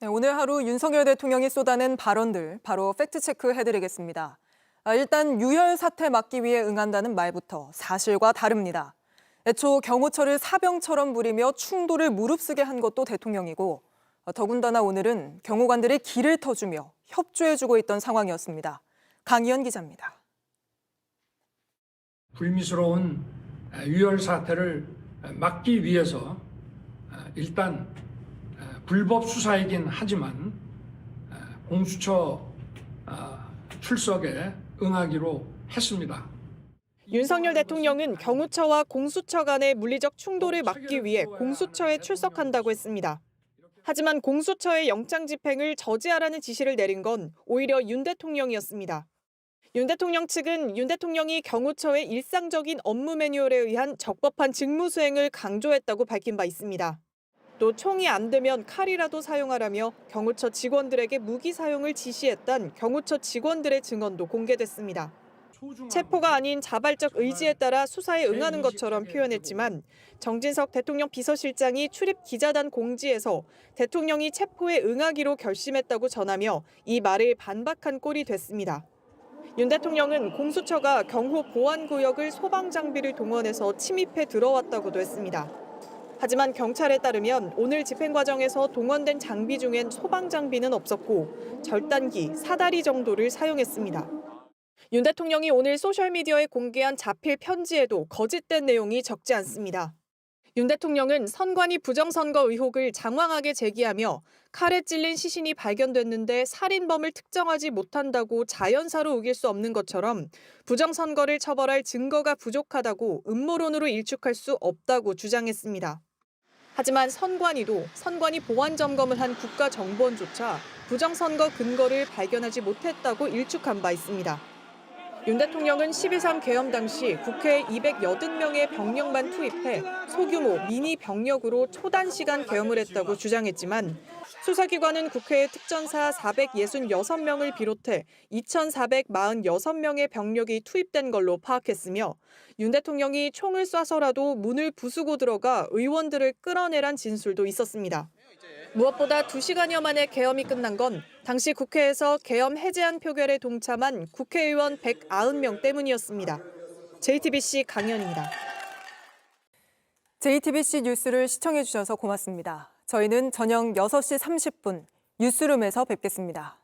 네, 오늘 하루 윤석열 대통령이 쏟아낸 발언들 바로 팩트체크 해드리겠습니다. 일단 유혈 사태 막기 위해 응한다는 말부터 사실과 다릅니다. 애초 경호처를 사병처럼 부리며 충돌을 무릅쓰게 한 것도 대통령이고 더군다나 오늘은 경호관들이 길을 터주며 협조해주고 있던 상황이었습니다. 강희연 기자입니다. 불미스러운 유혈 사태를 막기 위해서 일단 불법 수사이긴 하지만 공수처 출석에 응하기로 했습니다. 윤석열 대통령은 경호처와 공수처 간의 물리적 충돌을 막기 위해 공수처에 출석한다고 했습니다. 하지만 공수처의 영장 집행을 저지하라는 지시를 내린 건 오히려 윤 대통령이었습니다. 윤 대통령 측은 윤 대통령이 경호처의 일상적인 업무 매뉴얼에 의한 적법한 직무 수행을 강조했다고 밝힌 바 있습니다. 또 총이 안 되면 칼이라도 사용하라며 경호처 직원들에게 무기 사용을 지시했던 경호처 직원들의 증언도 공개됐습니다. 체포가 아닌 자발적 의지에 따라 수사에 응하는 것처럼 표현했지만 정진석 대통령 비서실장이 출입 기자단 공지에서 대통령이 체포에 응하기로 결심했다고 전하며 이 말을 반박한 꼴이 됐습니다. 윤 대통령은 공수처가 경호 보안구역을 소방장비를 동원해서 침입해 들어왔다고도 했습니다. 하지만 경찰에 따르면 오늘 집행 과정에서 동원된 장비 중엔 소방장비는 없었고 절단기, 사다리 정도를 사용했습니다. 윤 대통령이 오늘 소셜미디어에 공개한 자필 편지에도 거짓된 내용이 적지 않습니다. 윤 대통령은 선관위 부정선거 의혹을 장황하게 제기하며 칼에 찔린 시신이 발견됐는데 살인범을 특정하지 못한다고 자연사로 우길 수 없는 것처럼 부정선거를 처벌할 증거가 부족하다고 음모론으로 일축할 수 없다고 주장했습니다. 하지만 선관위 보안 점검을 한 국가정보원조차 부정선거 근거를 발견하지 못했다고 일축한 바 있습니다. 윤 대통령은 12.3 계엄 당시 국회에 280명의 병력만 투입해 소규모 미니 병력으로 초단시간 계엄을 했다고 주장했지만 수사기관은 국회에 특전사 466명을 비롯해 2,446명의 병력이 투입된 걸로 파악했으며 윤 대통령이 총을 쏴서라도 문을 부수고 들어가 의원들을 끌어내란 진술도 있었습니다. 무엇보다 2시간여 만에 계엄이 끝난 건 당시 국회에서 계엄 해제안 표결에 동참한 국회의원 190명 때문이었습니다. JTBC 강연입니다. JTBC 뉴스를 시청해주셔서 고맙습니다. 저희는 저녁 6시 30분 뉴스룸에서 뵙겠습니다.